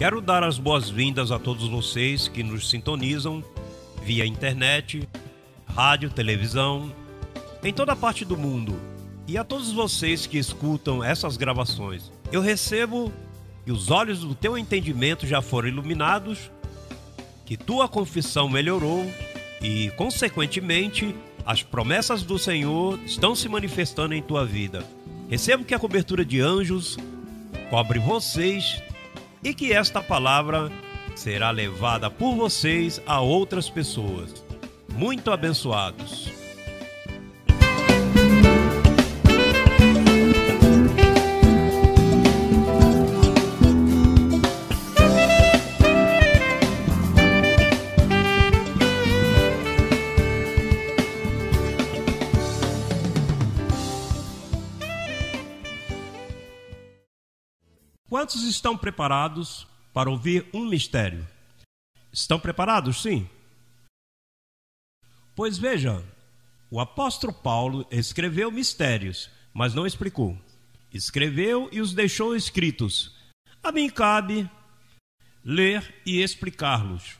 Quero dar as boas-vindas a todos vocês que nos sintonizam via internet, rádio, televisão, em toda parte do mundo, e a todos vocês que escutam essas gravações. Eu recebo que os olhos do teu entendimento já foram iluminados, que tua confissão melhorou e, consequentemente, as promessas do Senhor estão se manifestando em tua vida. Recebo que a cobertura de anjos cobre vocês e que esta palavra será levada por vocês a outras pessoas. Muito abençoados. Quantos estão preparados para ouvir um mistério? Estão preparados, sim? Pois veja, o apóstolo Paulo escreveu mistérios, mas não explicou. Escreveu e os deixou escritos. A mim cabe ler e explicá-los.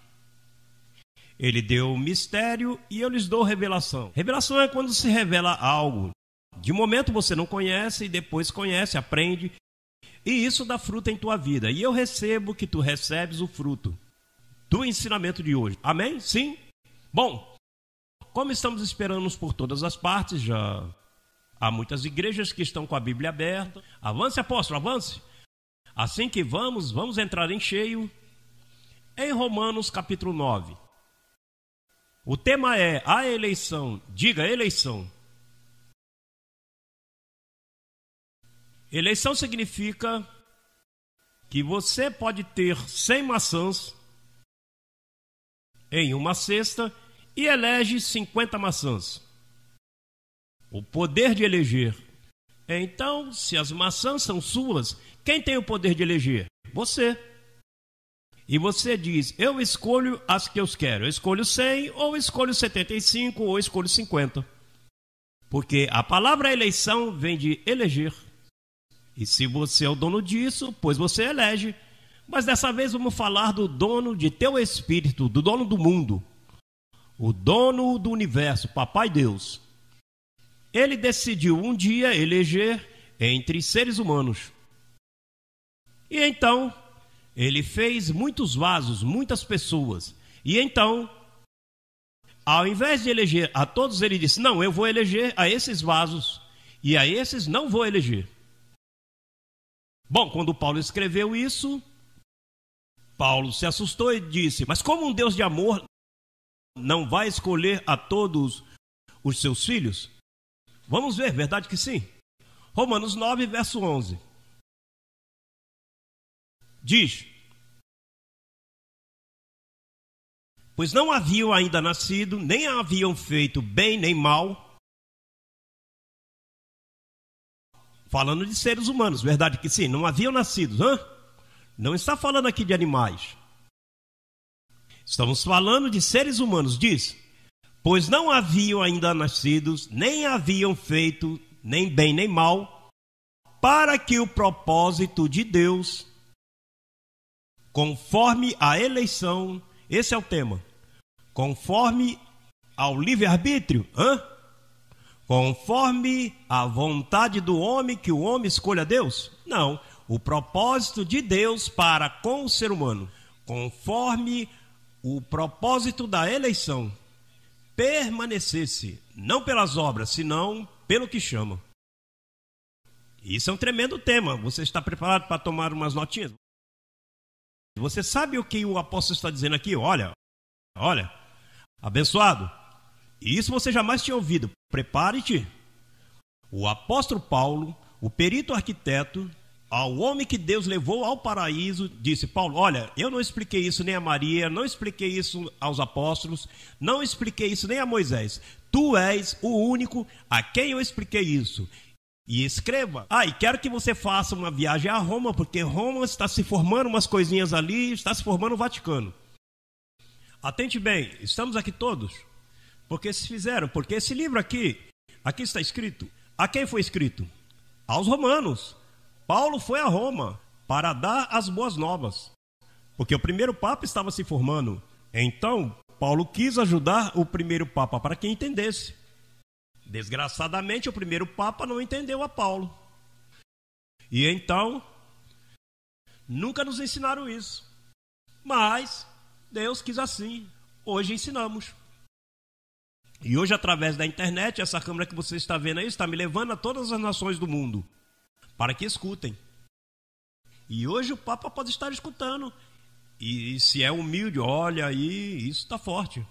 Ele deu mistério e eu lhes dou revelação. Revelação é quando se revela algo. De momento você não conhece e depois conhece, aprende. E isso dá fruto em tua vida. E eu recebo que tu recebes o fruto do ensinamento de hoje. Amém? Sim? Bom, como estamos esperando por todas as partes, já há muitas igrejas que estão com a Bíblia aberta. Avance, apóstolo, avance. Assim que vamos entrar em cheio em Romanos capítulo 9. O tema é a eleição. Diga, eleição. Eleição significa que você pode ter 100 maçãs em uma cesta e elege 50 maçãs. O poder de eleger. Então, se as maçãs são suas, quem tem o poder de eleger? Você. E você diz, eu escolho as que eu quero. Eu escolho 100, ou escolho 75, ou escolho 50. Porque a palavra eleição vem de eleger. E se você é o dono disso, pois você elege. Mas dessa vez vamos falar do dono de teu espírito, do dono do mundo. O dono do universo, Papai Deus. Ele decidiu um dia eleger entre seres humanos. E então, ele fez muitos vasos, muitas pessoas. E então, ao invés de eleger a todos, ele disse, não, eu vou eleger a esses vasos. E a esses não vou eleger. Bom, quando Paulo escreveu isso, Paulo se assustou e disse, mas como um Deus de amor não vai escolher a todos os seus filhos? Vamos ver, verdade que sim? Romanos 9, verso 11. Diz, pois não haviam ainda nascido, nem haviam feito bem nem mal, falando de seres humanos, verdade que sim, não haviam nascido, Não está falando aqui de animais. Estamos falando de seres humanos, diz. Pois não haviam ainda nascidos, nem haviam feito nem bem nem mal, para que o propósito de Deus, conforme a eleição, esse é o tema, conforme ao livre-arbítrio, conforme a vontade do homem, que o homem escolha Deus? Não. O propósito de Deus para com o ser humano. Conforme o propósito da eleição. Permanecesse. Não pelas obras, senão pelo que chama. Isso é um tremendo tema. Você está preparado para tomar umas notinhas? Você sabe o que o apóstolo está dizendo aqui? Olha. Abençoado. Isso você jamais tinha ouvido. Prepare-te. O apóstolo Paulo, o perito arquiteto, ao homem que Deus levou ao paraíso, disse, Paulo, olha, eu não expliquei isso nem a Maria, não expliquei isso aos apóstolos, não expliquei isso nem a Moisés. Tu és o único a quem eu expliquei isso. E escreva. E quero que você faça uma viagem a Roma, porque Roma está se formando umas coisinhas ali, está se formando o Vaticano. Atente bem, estamos aqui todos. Porque se fizeram, porque esse livro aqui está escrito. A quem foi escrito? Aos romanos. Paulo foi a Roma para dar as boas novas. porque o primeiro Papa estava se formando. Então, Paulo quis ajudar o primeiro Papa para que entendesse. Desgraçadamente, o primeiro Papa não entendeu a Paulo. E então, nunca nos ensinaram isso. Mas Deus quis assim. Hoje ensinamos. E hoje, através da internet, essa câmera que você está vendo aí está me levando a todas as nações do mundo para que escutem. E hoje o Papa pode estar escutando. E se é humilde, olha aí, isso está forte.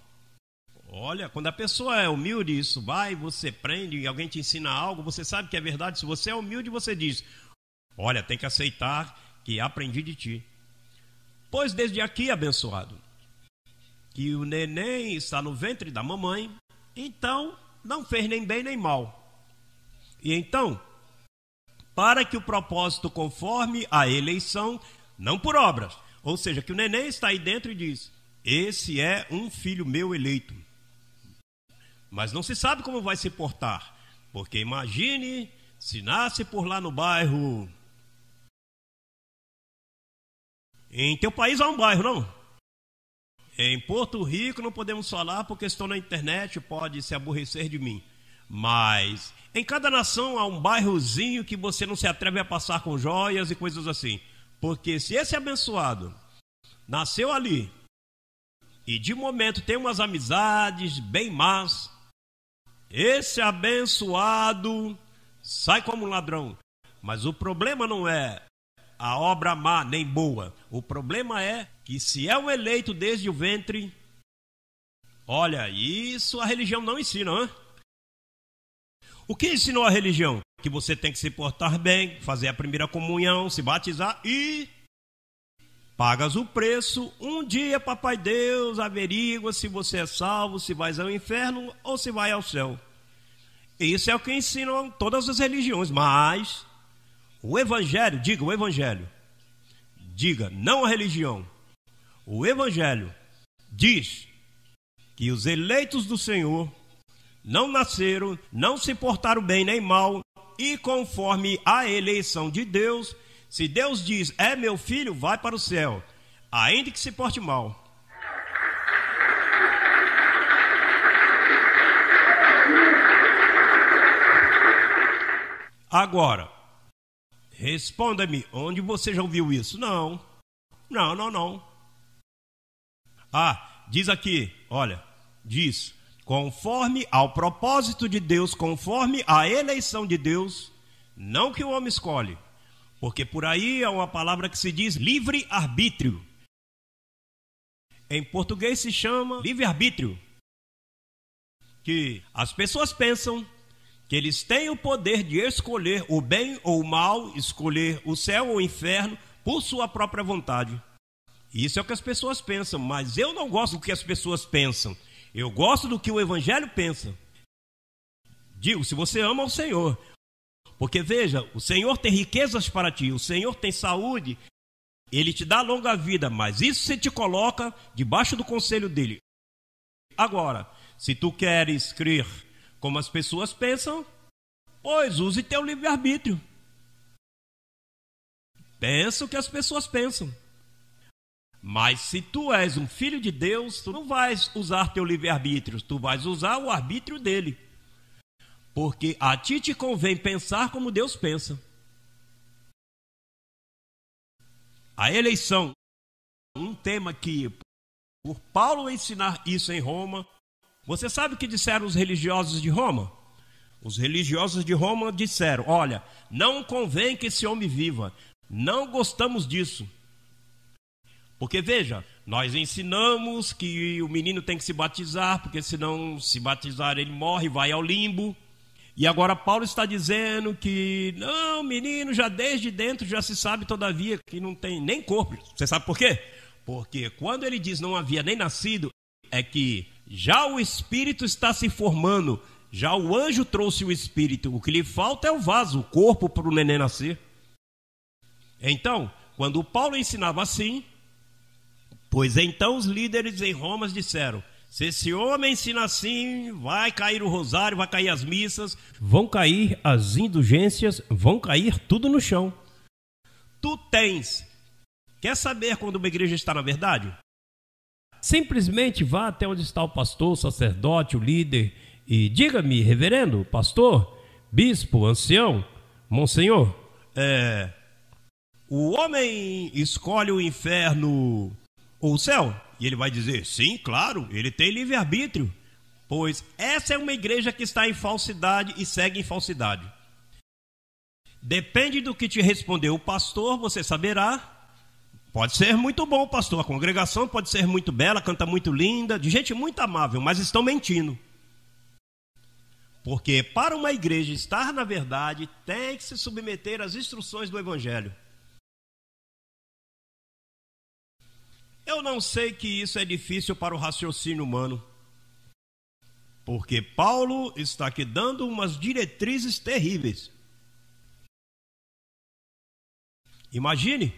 Olha, quando a pessoa é humilde, isso vai, você prende e alguém te ensina algo, você sabe que é verdade. Se você é humilde, você diz: olha, tem que aceitar que aprendi de ti. Pois desde aqui, abençoado, que o neném está no ventre da mamãe, então não fez nem bem nem mal. E então, para que o propósito conforme a eleição, não por obras, ou seja, que o neném está aí dentro e diz: esse é um filho meu eleito. Mas não se sabe como vai se portar, porque imagine se nasce por lá no bairro. Em teu país há um bairro, não? Em Porto Rico não podemos falar porque estou na internet, pode se aborrecer de mim. Mas em cada nação há um bairrozinho que você não se atreve a passar com joias e coisas assim. Porque se esse abençoado nasceu ali e de momento tem umas amizades bem más, esse abençoado sai como um ladrão. Mas o problema não é a obra má nem boa. O problema é que se é um eleito desde o ventre, olha, isso a religião não ensina, hein? O que ensinou a religião? Que você tem que se portar bem, fazer a primeira comunhão, se batizar e pagas o preço. Um dia, papai Deus averigua se você é salvo, se vai ao inferno ou se vai ao céu. Isso é o que ensinam todas as religiões. Mas o evangelho, diga o evangelho, diga não a religião. O evangelho diz que os eleitos do Senhor não nasceram, não se portaram bem nem mal, e conforme a eleição de Deus, se Deus diz, é meu filho, vai para o céu, ainda que se porte mal. Agora, responda-me, onde você já ouviu isso? Não. Ah, diz aqui, olha, diz, conforme ao propósito de Deus, conforme a eleição de Deus, não que o homem escolhe, porque por aí é uma palavra que se diz livre-arbítrio. Em português se chama livre-arbítrio, que as pessoas pensam que eles têm o poder de escolher o bem ou o mal, escolher o céu ou o inferno por sua própria vontade. Isso é o que as pessoas pensam, mas eu não gosto do que as pessoas pensam. Eu gosto do que o evangelho pensa. Digo, se você ama o Senhor, porque veja, o Senhor tem riquezas para ti, o Senhor tem saúde, Ele te dá longa vida, mas isso se te coloca debaixo do conselho dele. Agora, se tu queres crer como as pessoas pensam, pois use teu livre-arbítrio. Pensa o que as pessoas pensam. Mas se tu és um filho de Deus, tu não vais usar teu livre-arbítrio, tu vais usar o arbítrio dele. Porque a ti te convém pensar como Deus pensa. A eleição, um tema que, por Paulo ensinar isso em Roma, você sabe o que disseram os religiosos de Roma? Os religiosos de Roma disseram, olha, não convém que esse homem viva, não gostamos disso. Porque veja, nós ensinamos que o menino tem que se batizar, porque senão se batizar ele morre, vai ao limbo. E agora Paulo está dizendo que não, menino já desde dentro já se sabe todavia que não tem nem corpo. Você sabe por quê? Porque quando ele diz não havia nem nascido, é que já o espírito está se formando, já o anjo trouxe o espírito, o que lhe falta é o vaso, o corpo para o neném nascer. Então, quando Paulo ensinava assim, pois então os líderes em Roma disseram, se esse homem ensina assim, vai cair o rosário, vai cair as missas, vão cair as indulgências, vão cair tudo no chão. Tu tens Quer saber quando uma igreja está na verdade? Simplesmente vá até onde está o pastor, o sacerdote, o líder e diga-me, reverendo, pastor, bispo, ancião, monsenhor. O homem escolhe o inferno ou o céu? E ele vai dizer, sim, claro, ele tem livre-arbítrio. Pois essa é uma igreja que está em falsidade e segue em falsidade. Depende do que te respondeu o pastor, você saberá. Pode ser muito bom, pastor, a congregação pode ser muito bela, canta muito linda, de gente muito amável, mas estão mentindo. Porque para uma igreja estar na verdade, tem que se submeter às instruções do evangelho. Eu não sei que isso é difícil para o raciocínio humano. Porque Paulo está aqui dando umas diretrizes terríveis. Imagine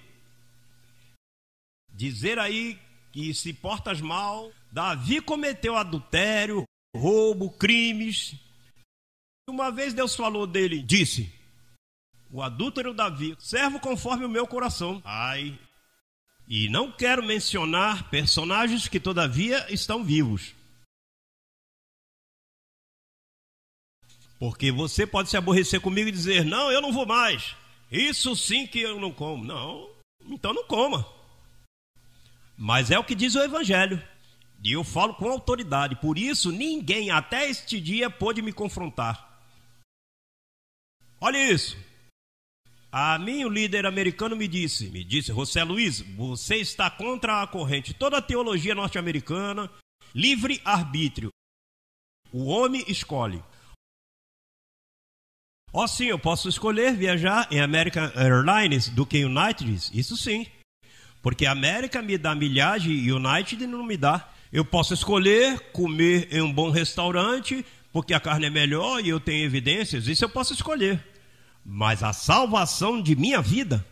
dizer aí que se portas mal, Davi cometeu adultério, roubo, crimes. Uma vez Deus falou dele, disse, o adúltero Davi, servo conforme o meu coração. E não quero mencionar personagens que todavia estão vivos. Porque você pode se aborrecer comigo e dizer, não, eu não vou mais. Isso sim que eu não como. Não, então não coma. Mas é o que diz o evangelho. E eu falo com autoridade. Por isso, ninguém até este dia pôde me confrontar. Olha isso. A mim, o líder americano me disse, José Luiz, você está contra a corrente. Toda a teologia norte-americana, livre-arbítrio. O homem escolhe. Sim, eu posso escolher viajar em American Airlines do que United? Isso sim. Porque a América me dá milhagem e United não me dá. Eu posso escolher comer em um bom restaurante, porque a carne é melhor e eu tenho evidências. Isso eu posso escolher. Mas a salvação de minha vida,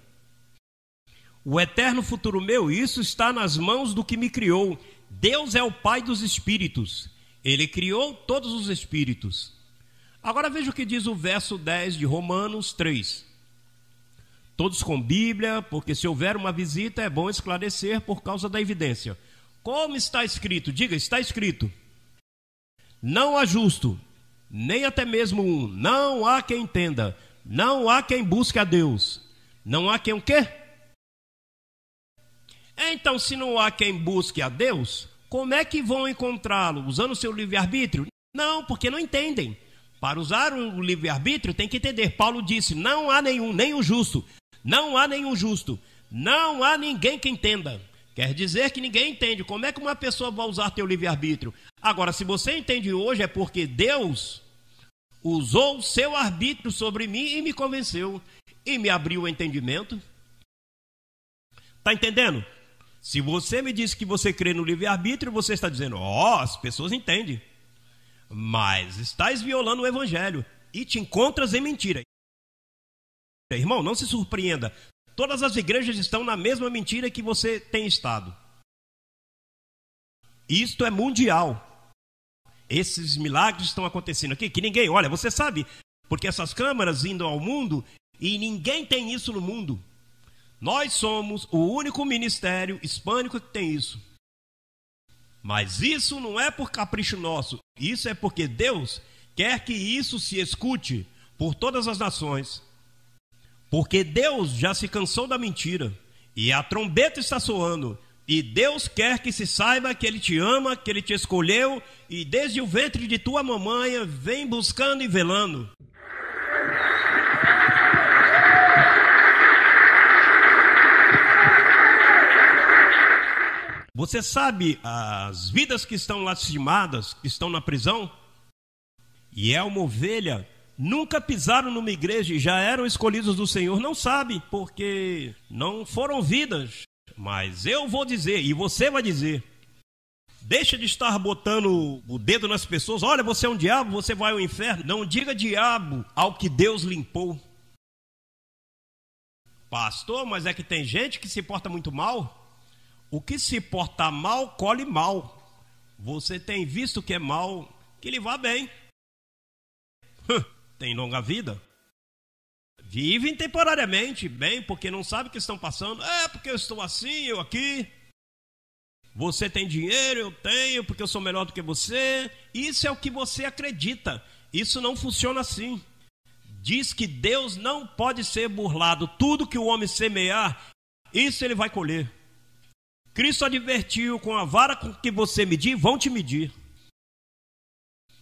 o eterno futuro meu, isso está nas mãos do que me criou. Deus é o Pai dos espíritos. Ele criou todos os espíritos. Agora veja o que diz o verso 10 de Romanos 3. Todos com Bíblia, porque se houver uma visita é bom esclarecer por causa da evidência. Como está escrito? Diga, está escrito. Não há justo, nem até mesmo um. Não há quem entenda. Não há quem busque a Deus. Não há quem o quê? Então, se não há quem busque a Deus, como é que vão encontrá-lo? Usando o seu livre-arbítrio? Não, porque não entendem. Para usar o livre-arbítrio tem que entender. Paulo disse, não há nenhum, nem o justo. Não há nenhum justo. Não há ninguém que entenda. Quer dizer que ninguém entende. Como é que uma pessoa vai usar teu livre-arbítrio? Agora, se você entende hoje, é porque Deus usou o seu arbítrio sobre mim e me convenceu. E me abriu o entendimento. Está entendendo? Se você me diz que você crê no livre-arbítrio, você está dizendo, as pessoas entendem. Mas estás violando o evangelho e te encontras em mentira. Irmão, não se surpreenda. Todas as igrejas estão na mesma mentira que você tem estado. Isto é mundial. Esses milagres estão acontecendo aqui, que ninguém olha. Você sabe, porque essas câmaras indo ao mundo e ninguém tem isso no mundo. Nós somos o único ministério hispânico que tem isso. Mas isso não é por capricho nosso. Isso é porque Deus quer que isso se escute por todas as nações. Porque Deus já se cansou da mentira. E a trombeta está soando. E Deus quer que se saiba que Ele te ama, que Ele te escolheu. E desde o ventre de tua mamãe vem buscando e velando. Você sabe as vidas que estão lastimadas, que estão na prisão? E é uma ovelha, nunca pisaram numa igreja e já eram escolhidos do Senhor. Não sabe, porque não foram vidas. Mas eu vou dizer, e você vai dizer. Deixa de estar botando o dedo nas pessoas. Olha, você é um diabo, você vai ao inferno. Não diga diabo ao que Deus limpou. Pastor, mas é que tem gente que se porta muito mal. O que se portar mal, colhe mal. Você tem visto que é mal, que lhe vá bem. Tem longa vida. Vivem temporariamente bem, porque não sabem o que estão passando. É, porque eu estou assim, eu aqui. Você tem dinheiro, eu tenho, porque eu sou melhor do que você. Isso é o que você acredita. Isso não funciona assim. Diz que Deus não pode ser burlado. Tudo que o homem semear, isso ele vai colher. Cristo advertiu: com a vara com que você medir, vão te medir.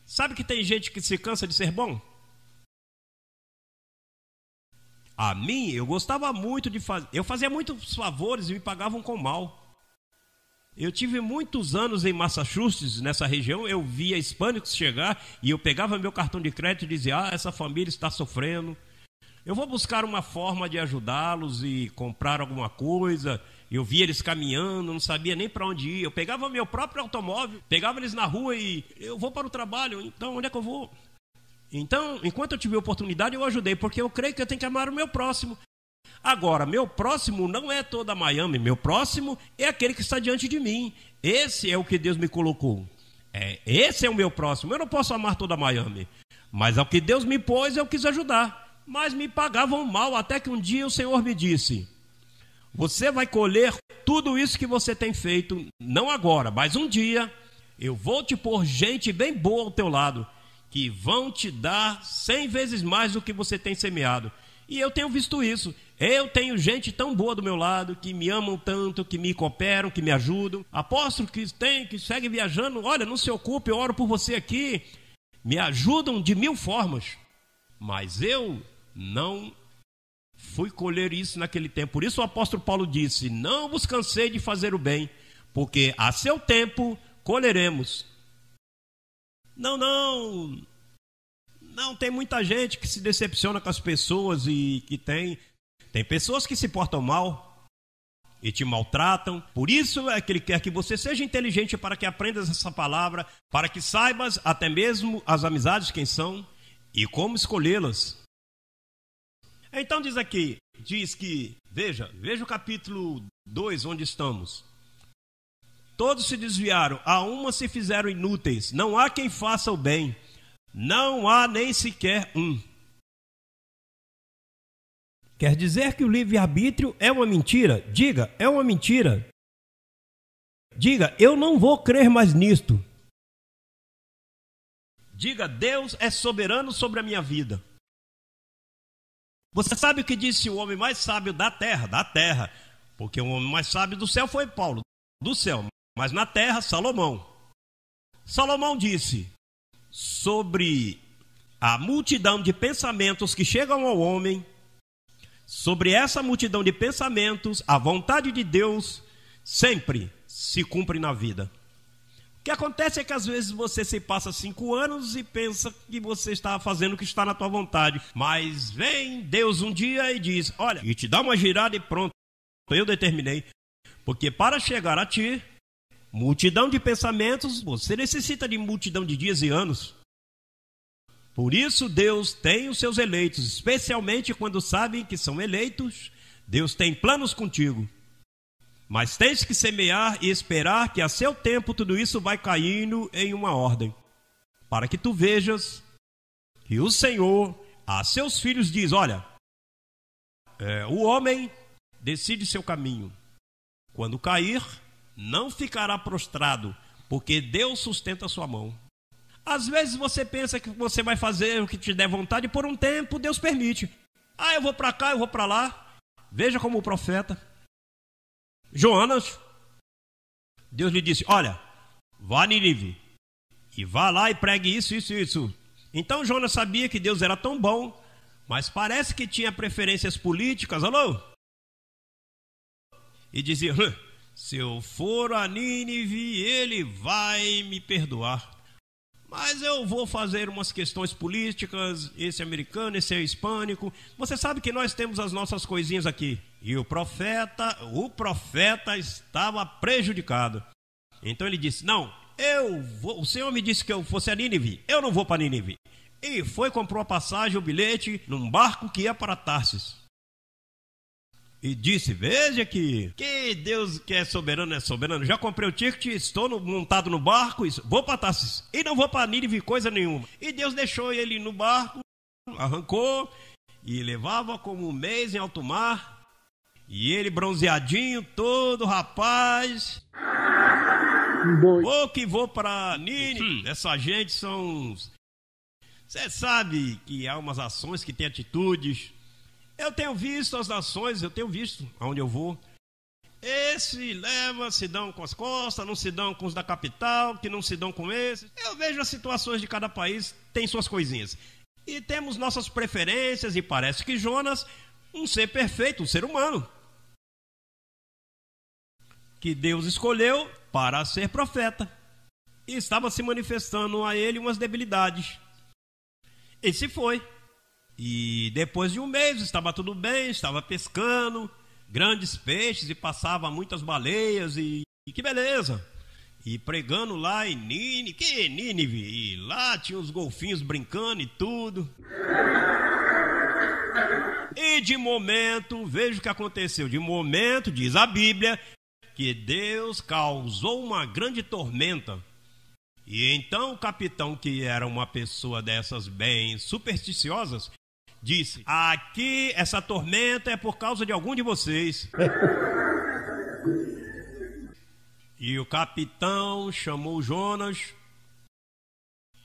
Sabe que tem gente que se cansa de ser bom? A mim, eu gostava muito de fazer. Eu fazia muitos favores e me pagavam com mal. Eu tive muitos anos em Massachusetts, nessa região. Eu via hispânicos chegar e eu pegava meu cartão de crédito e dizia: ah, essa família está sofrendo. Eu vou buscar uma forma de ajudá-los e comprar alguma coisa. Eu via eles caminhando, não sabia nem para onde ir. Eu pegava meu próprio automóvel, pegava eles na rua e eu vou para o trabalho. Então, onde é que eu vou? Então, enquanto eu tive oportunidade, eu ajudei, porque eu creio que eu tenho que amar o meu próximo. Agora, meu próximo não é toda Miami, meu próximo é aquele que está diante de mim. Esse é o que Deus me colocou. Esse é o meu próximo. Eu não posso amar toda Miami, mas ao que Deus me pôs, eu quis ajudar. Mas me pagavam mal, até que um dia o Senhor me disse: você vai colher tudo isso que você tem feito, não agora, mas um dia eu vou te pôr gente bem boa ao teu lado, que vão te dar 100 vezes mais do que você tem semeado. E eu tenho visto isso. Eu tenho gente tão boa do meu lado, que me amam tanto, que me cooperam, que me ajudam. Apóstolo que segue viajando, olha, não se ocupe, eu oro por você aqui. Me ajudam de 1000 formas. Mas eu não fui colher isso naquele tempo. Por isso o apóstolo Paulo disse: não vos cansei de fazer o bem, porque a seu tempo colheremos. Não, tem muita gente que se decepciona com as pessoas e que tem pessoas que se portam mal e te maltratam. Por isso é que ele quer que você seja inteligente, para que aprendas essa palavra, para que saibas até mesmo as amizades quem são e como escolhê-las. Então diz que, veja o capítulo 2, onde estamos. Todos se desviaram, a uma se fizeram inúteis, não há quem faça o bem, não há nem sequer um. Quer dizer que o livre-arbítrio é uma mentira? Diga, é uma mentira. Diga, eu não vou crer mais nisto. Diga, Deus é soberano sobre a minha vida. Você sabe o que disse o homem mais sábio da terra, porque o homem mais sábio do céu foi Paulo, do céu, mas na terra, Salomão. Salomão disse sobre a multidão de pensamentos que chegam ao homem. Sobre essa multidão de pensamentos, a vontade de Deus sempre se cumpre na vida. O que acontece é que às vezes você se passa 5 anos e pensa que você está fazendo o que está na tua vontade. Mas vem Deus um dia e diz: olha, e te dá uma girada e pronto, eu determinei. Porque para chegar a ti, multidão de pensamentos, você necessita de multidão de dias e anos. Por isso Deus tem os seus eleitos, especialmente quando sabem que são eleitos. Deus tem planos contigo. Mas tens que semear e esperar que a seu tempo tudo isso vai caindo em uma ordem, para que tu vejas que o Senhor a seus filhos diz: olha, o homem decide seu caminho. Quando cair, não ficará prostrado, porque Deus sustenta a sua mão. Às vezes você pensa que você vai fazer o que te der vontade, e por um tempo Deus permite. Ah, eu vou para cá, eu vou para lá. Veja como o profeta Jonas, Deus lhe disse: olha, vá a Nínive e vá lá e pregue isso. Então Jonas sabia que Deus era tão bom, mas parece que tinha preferências políticas. Alô? E dizia: se eu for a Nínive, ele vai me perdoar. Mas eu vou fazer umas questões políticas, esse é americano, esse é hispânico. Você sabe que nós temos as nossas coisinhas aqui. E o profeta estava prejudicado. Então ele disse: não, o Senhor me disse que eu fosse a Nínive, eu não vou para Nínive. E comprou a passagem, o bilhete, num barco que ia para Tarsis. E disse: veja que Deus que é soberano. Já comprei o ticket, estou montado no barco, vou para Tarsis. E não vou para Nínive coisa nenhuma. E Deus deixou ele no barco, arrancou. e levava como um mês em alto mar, e ele bronzeadinho, todo rapaz. Vou que vou para Nínive. Essa gente são... Você sabe que há umas ações que têm atitudes. Eu tenho visto as nações, eu tenho visto aonde eu vou. Esse leva, se dão com as costas, não se dão com os da capital, que não se dão com esses. Eu vejo as situações de cada país, tem suas coisinhas. E temos nossas preferências, e parece que Jonas, um ser perfeito, um ser humano, que Deus escolheu para ser profeta, e estava se manifestando a ele umas debilidades. E se foi. E depois de um mês estava tudo bem, estava pescando grandes peixes e passava muitas baleias e que beleza. E pregando lá em Nínive, e lá tinha os golfinhos brincando e tudo. E de momento, veja o que aconteceu. De momento, diz a Bíblia, que Deus causou uma grande tormenta. E então o capitão, que era uma pessoa dessas bem supersticiosas, disse: aqui essa tormenta é por causa de algum de vocês. E o capitão chamou Jonas,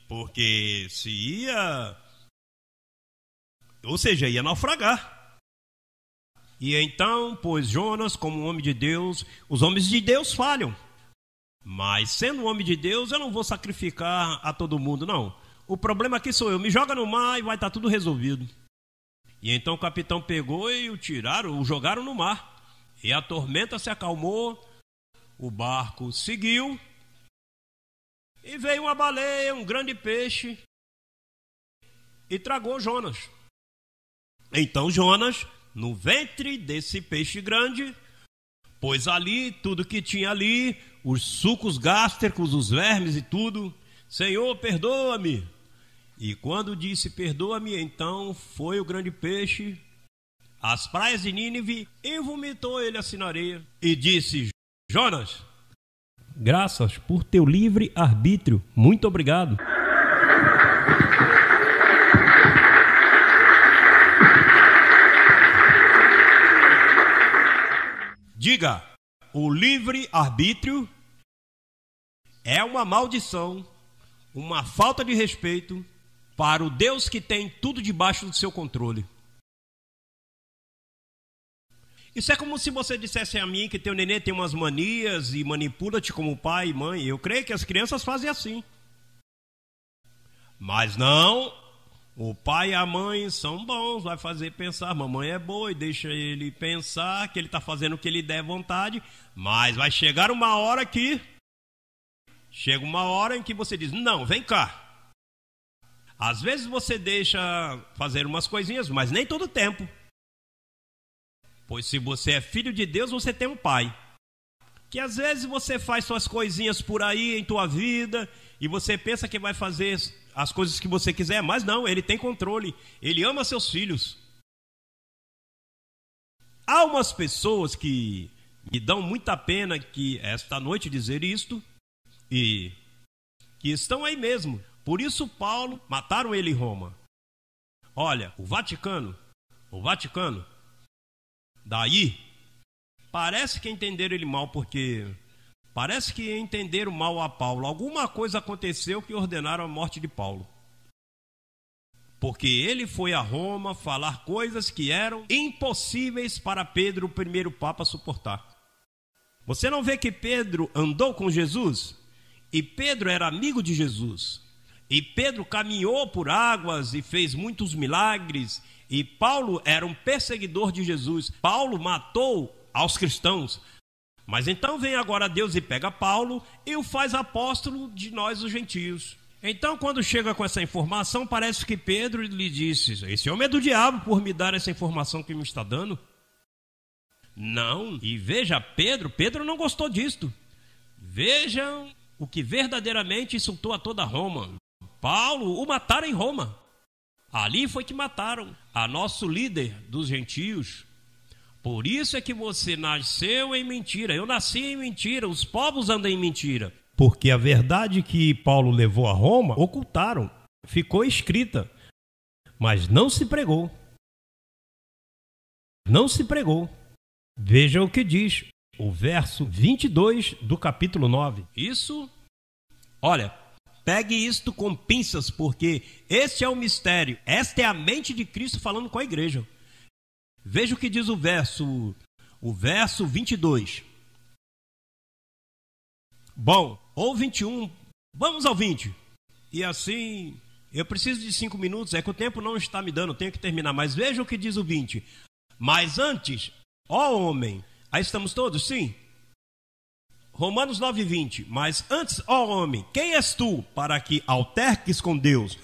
porque se ia, ou seja, ia naufragar. E então, pois Jonas, como um homem de Deus, os homens de Deus falham. Mas sendo um homem de Deus, eu não vou sacrificar a todo mundo, não. O problema aqui sou eu, me joga no mar e vai estar tudo resolvido. E então o capitão pegou e o jogaram no mar. E a tormenta se acalmou, o barco seguiu, e veio uma baleia, um grande peixe, e tragou Jonas. Então Jonas, no ventre desse peixe grande, pôs ali tudo que tinha ali, os sucos gástricos, os vermes e tudo. Senhor, perdoa-me. E quando disse perdoa-me, então foi o grande peixe às praias de Nínive e vomitou ele assim na areia. E disse: Jonas, graças por teu livre arbítrio. Muito obrigado. Diga, o livre arbítrio é uma maldição, uma falta de respeito para o Deus que tem tudo debaixo do seu controle. Isso é como se você dissesse a mim que teu nenê tem umas manias e manipula-te como pai e mãe. Eu creio que as crianças fazem assim. Mas não, o pai e a mãe são bons, vai fazer pensar, mamãe é boa e deixa ele pensar que ele está fazendo o que ele der vontade. Mas vai chegar uma hora que... Chega uma hora em que você diz, não, vem cá. Às vezes você deixa fazer umas coisinhas, mas nem todo tempo. Pois se você é filho de Deus, você tem um pai. Que às vezes você faz suas coisinhas por aí em tua vida e você pensa que vai fazer as coisas que você quiser, mas não, ele tem controle. Ele ama seus filhos. Há umas pessoas que me dão muita pena que esta noite dizer isto e que estão aí mesmo. Por isso Paulo, mataram ele em Roma. Olha, o Vaticano, daí, parece que entenderam ele mal, porque parece que entenderam mal a Paulo. Alguma coisa aconteceu que ordenaram a morte de Paulo. Porque ele foi a Roma falar coisas que eram impossíveis para Pedro, o primeiro papa, suportar. Você não vê que Pedro andou com Jesus? E Pedro era amigo de Jesus. E Pedro caminhou por águas e fez muitos milagres. E Paulo era um perseguidor de Jesus. Paulo matou aos cristãos. Mas então vem agora Deus e pega Paulo e o faz apóstolo de nós os gentios. Então quando chega com essa informação, parece que Pedro lhe disse, esse homem é do diabo por me dar essa informação que me está dando. Não, e veja, Pedro não gostou disto. Vejam o que verdadeiramente insultou a toda Roma. Paulo o mataram em Roma. Ali foi que mataram a nosso líder dos gentios. Por isso é que você nasceu em mentira. Eu nasci em mentira. Os povos andam em mentira. Porque a verdade que Paulo levou a Roma, ocultaram. Ficou escrita, mas não se pregou. não se pregou. Veja o que diz o verso 22 do capítulo 9. Isso, olha, pegue isto com pinças, porque este é o mistério. Esta é a mente de Cristo falando com a igreja. Veja o que diz o verso 22. Bom, ou 21, vamos ao 20. E assim, eu preciso de 5 minutos, é que o tempo não está me dando, eu tenho que terminar. Mas veja o que diz o 20. Mas antes, ó homem, aí estamos todos, sim? Romanos 9:20. Mas antes, ó homem, quem és tu para que alterques com Deus?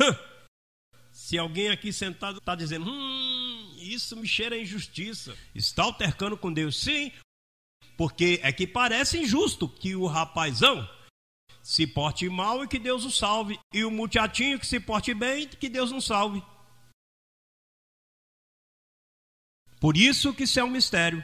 Se alguém aqui sentado está dizendo, isso me cheira a injustiça, está altercando com Deus, sim, porque é que parece injusto que o rapazão se porte mal e que Deus o salve, e o muchatinho que se porte bem, que Deus não salve. Por isso que isso é um mistério.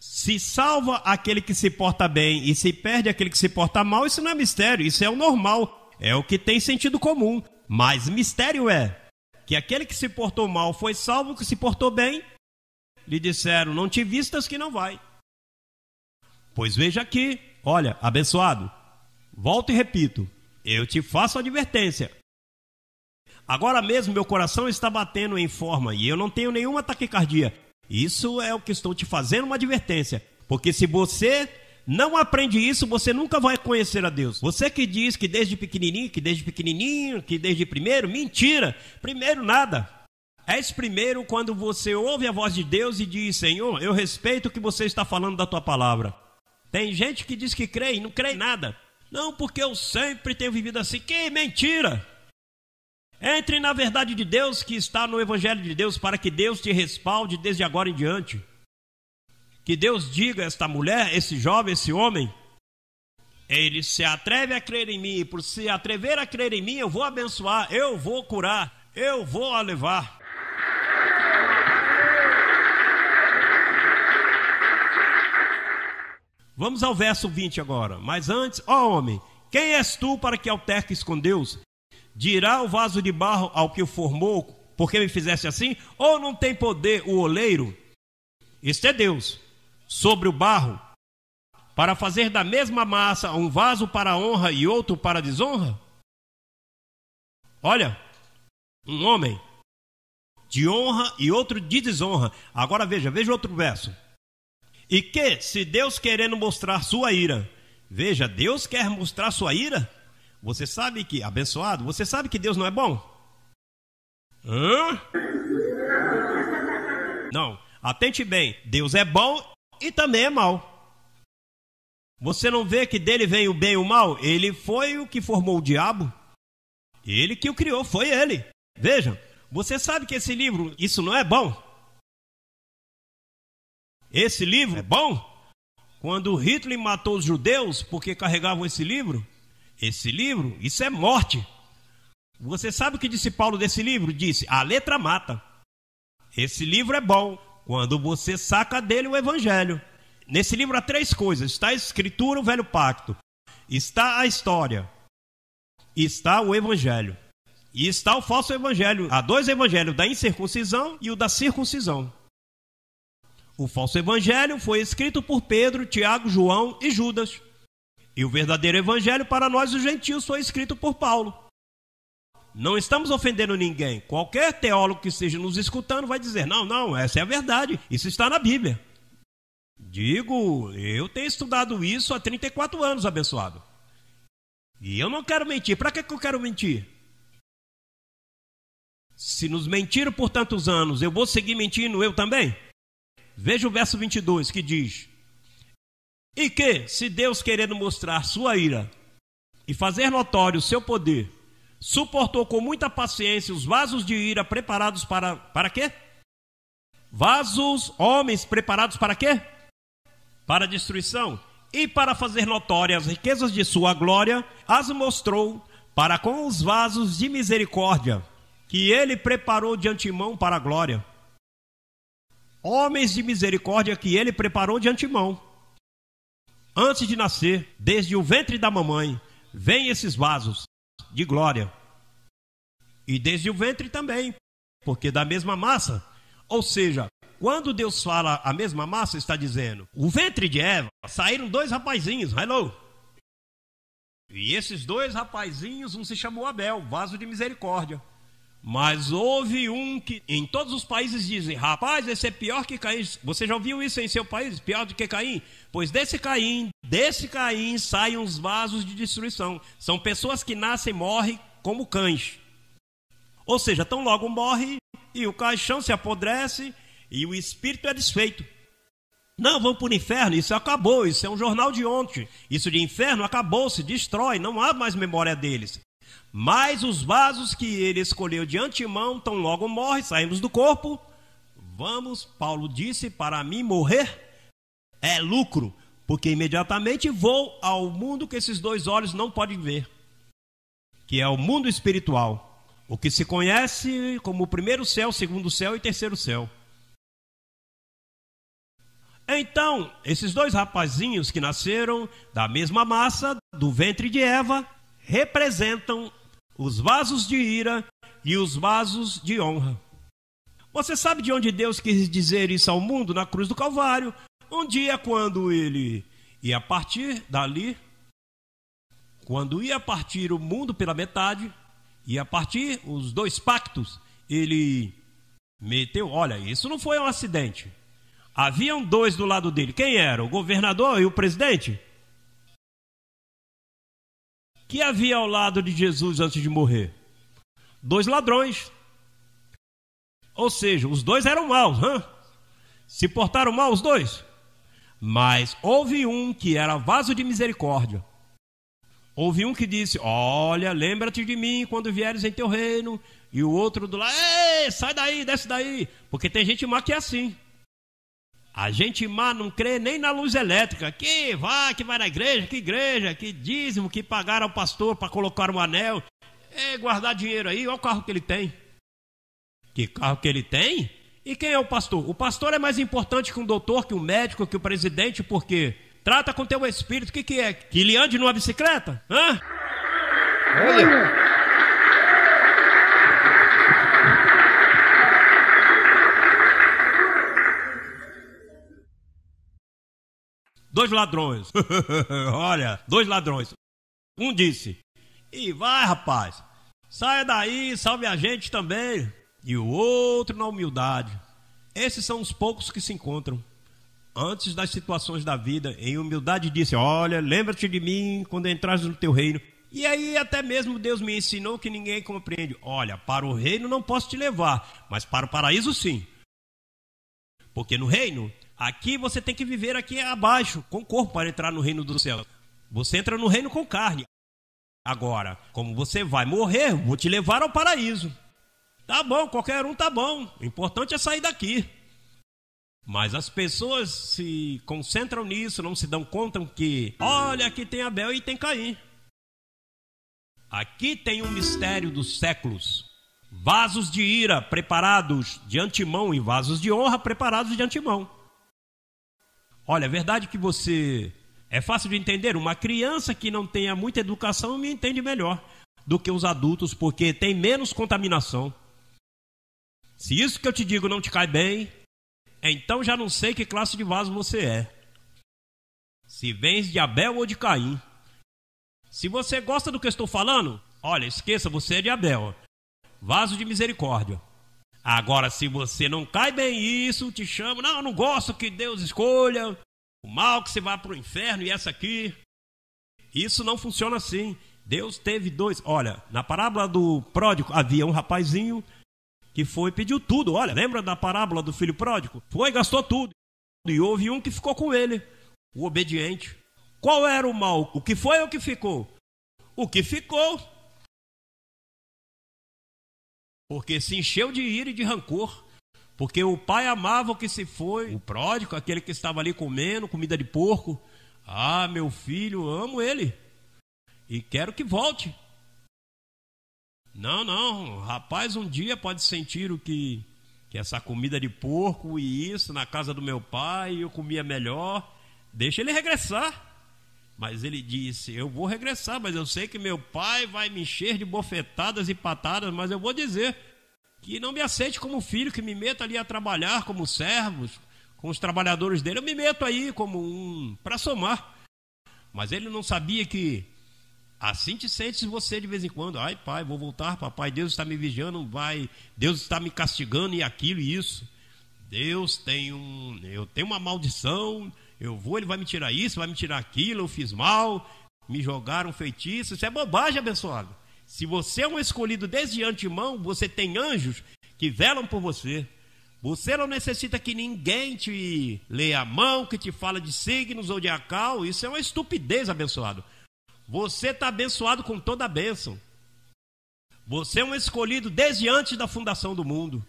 Se salva aquele que se porta bem e se perde aquele que se porta mal, isso não é mistério, isso é o normal, é o que tem sentido comum. Mas mistério é que aquele que se portou mal foi salvo, que se portou bem, lhe disseram, não te vistas que não vai. Pois veja aqui, olha, abençoado, volto e repito, eu te faço advertência. Agora mesmo meu coração está batendo em forma e eu não tenho nenhuma taquicardia. Isso é o que estou te fazendo, uma advertência. Porque se você não aprende isso, você nunca vai conhecer a Deus. Você que diz que desde pequenininho, que desde primeiro, mentira. Primeiro nada. És primeiro quando você ouve a voz de Deus e diz, Senhor, eu respeito o que você está falando da tua palavra. Tem gente que diz que crê e não crê em nada. Não, porque eu sempre tenho vivido assim. Que mentira! Entre na verdade de Deus que está no Evangelho de Deus para que Deus te respalde desde agora em diante. Que Deus diga a esta mulher, esse jovem, esse homem, ele se atreve a crer em mim, e por se atrever a crer em mim, eu vou abençoar, eu vou curar, eu vou a levar. Vamos ao verso 20 agora. Mas antes, ó homem, quem és tu para que alterques com Deus? Dirá o vaso de barro ao que o formou, por que me fizeste assim? Ou não tem poder o oleiro? Este é Deus, sobre o barro, para fazer da mesma massa um vaso para honra e outro para desonra? Olha, um homem de honra e outro de desonra. Agora veja outro verso. E que, se Deus querendo mostrar sua ira, veja, Deus quer mostrar sua ira? Você sabe que, abençoado, você sabe que Deus não é bom? Não, atente bem, Deus é bom e também é mau. Você não vê que dele vem o bem e o mal? Ele foi o que formou o diabo. Ele que o criou, foi ele. Veja, você sabe que esse livro, isso não é bom? Esse livro é bom? Quando Hitler matou os judeus porque carregavam esse livro, isso é morte. Você sabe o que disse Paulo desse livro? Disse, a letra mata. Esse livro é bom quando você saca dele o evangelho. Nesse livro há 3 coisas. Está a escritura, o velho pacto. Está a história. Está o evangelho. E está o falso evangelho. Há 2 evangelhos, da incircuncisão e o da circuncisão. O falso evangelho foi escrito por Pedro, Tiago, João e Judas. E o verdadeiro evangelho para nós os gentios foi escrito por Paulo. Não estamos ofendendo ninguém. Qualquer teólogo que esteja nos escutando vai dizer, não, essa é a verdade. Isso está na Bíblia. Digo, eu tenho estudado isso há 34 anos, abençoado. E eu não quero mentir. Para que eu quero mentir? Se nos mentiram por tantos anos, eu vou seguir mentindo eu também? Veja o verso 22 que diz, e que, se Deus querendo mostrar sua ira e fazer notório o seu poder, suportou com muita paciência os vasos de ira preparados para quê? Homens preparados para quê? Para destruição. E para fazer notórias as riquezas de sua glória, as mostrou para com os vasos de misericórdia, que ele preparou de antemão para a glória. Homens de misericórdia que ele preparou de antemão. Antes de nascer, desde o ventre da mamãe, vêm esses vasos de glória. E desde o ventre também, porque da mesma massa. Ou seja, Quando Deus fala a mesma massa, está dizendo, o ventre de Eva, saíram 2 rapazinhos, hello. E esses 2 rapazinhos, um se chamou Abel, vaso de misericórdia. Mas houve um que em todos os países dizem, rapaz, esse é pior que Caim. Você já ouviu isso em seu país? Pior do que Caim? Pois desse Caim saem uns vasos de destruição. São pessoas que nascem e morrem como cães. Ou seja, tão logo morre e o caixão se apodrece e o espírito é desfeito. Não, vão para o inferno, isso acabou, isso é um jornal de ontem. Isso de inferno acabou, se destrói, não há mais memória deles. Mas os vasos que ele escolheu de antemão, tão logo morre, saímos do corpo. Vamos, Paulo disse, para mim morrer é lucro, porque imediatamente vou ao mundo que esses 2 olhos não podem ver, que é o mundo espiritual, o que se conhece como o primeiro céu, segundo céu e terceiro céu. Então, esses 2 rapazinhos que nasceram da mesma massa, do ventre de Eva, representam os vasos de ira e os vasos de honra. Você sabe de onde Deus quis dizer isso ao mundo? Na cruz do Calvário. Um dia, quando ele ia partir dali, quando ia partir o mundo pela metade, ia partir os 2 pactos, ele meteu, olha, isso não foi um acidente. Haviam 2 do lado dele. Quem era? O governador e o presidente? Que havia ao lado de Jesus antes de morrer? 2 ladrões. Ou seja, os 2 eram maus, se portaram mal os 2. Mas houve um que era vaso de misericórdia. Houve um que disse, olha, lembra-te de mim quando vieres em teu reino. E o outro do lado, ei, sai daí, desce daí. Porque tem gente má que é assim. A gente má não crê nem na luz elétrica. Que vai na igreja, que dízimo, que pagaram ao pastor para colocar um anel. Guardar dinheiro aí, olha o carro que ele tem. Que carro que ele tem? E quem é o pastor? O pastor é mais importante que um doutor, que um médico, que o presidente, porque trata com teu espírito. O que é? Que ele ande numa bicicleta? Olha! 2 ladrões. Olha, 2 ladrões. Um disse, e vai, rapaz, saia daí, salve a gente também. E o outro na humildade. Esses são os poucos que se encontram antes das situações da vida, em humildade, disse, olha, lembra-te de mim quando entrares no teu reino. E aí até mesmo Deus me ensinou que ninguém compreende. Olha, para o reino não posso te levar, mas para o paraíso sim. Porque no reino, aqui você tem que viver aqui abaixo, com o corpo, para entrar no reino do céu. Você entra no reino com carne. Agora, como você vai morrer, vou te levar ao paraíso. Tá bom, qualquer um tá bom. O importante é sair daqui. Mas as pessoas se concentram nisso, não se dão conta que, olha, aqui tem Abel e tem Caim. Aqui tem um mistério dos séculos. Vasos de ira preparados de antemão e vasos de honra preparados de antemão. Olha, é verdade que você... É fácil de entender. Uma criança que não tenha muita educação me entende melhor do que os adultos, porque tem menos contaminação. Se isso que eu te digo não te cai bem, então já não sei que classe de vaso você é. Se vens de Abel ou de Caim. Se você gosta do que eu estou falando, olha, esqueça, você é de Abel. Vaso de misericórdia. Agora, se você não cai bem isso, te chama, não, eu não gosto que Deus escolha o mal, que você vá para o inferno e essa aqui. Isso não funciona assim. Deus teve 2. Olha, na parábola do pródigo havia um rapazinho que foi e pediu tudo. Olha, lembra da parábola do filho pródigo? Foi e gastou tudo. E houve um que ficou com ele, o obediente. Qual era o mal? O que foi ou o que ficou? O que ficou. Porque se encheu de ira e de rancor. Porque o pai amava o que se foi. O pródigo, aquele que estava ali comendo comida de porco. Ah, meu filho, amo ele. E quero que volte. Não, rapaz, um dia pode sentir o que essa comida de porco e isso na casa do meu pai, eu comia melhor. Deixa ele regressar. Mas ele disse, eu vou regressar, mas eu sei que meu pai vai me encher de bofetadas e patadas, mas eu vou dizer, que não me aceite como filho, que me meta ali a trabalhar como servos, com os trabalhadores dele. Eu me meto aí como para somar. Mas ele não sabia que assim te sentes você de vez em quando. Ai, pai, vou voltar, papai, Deus está me vigiando, vai, Deus está me castigando e aquilo e isso. Deus eu tenho uma maldição, eu vou, ele vai me tirar isso, vai me tirar aquilo, eu fiz mal, me jogaram um feitiço. Isso é bobagem, abençoado. Se você é um escolhido desde antemão, você tem anjos que velam por você. Você não necessita que ninguém te leia a mão, que te fala de signos ou de acal. Isso é uma estupidez, abençoado. Você está abençoado com toda a bênção. Você é um escolhido desde antes da fundação do mundo.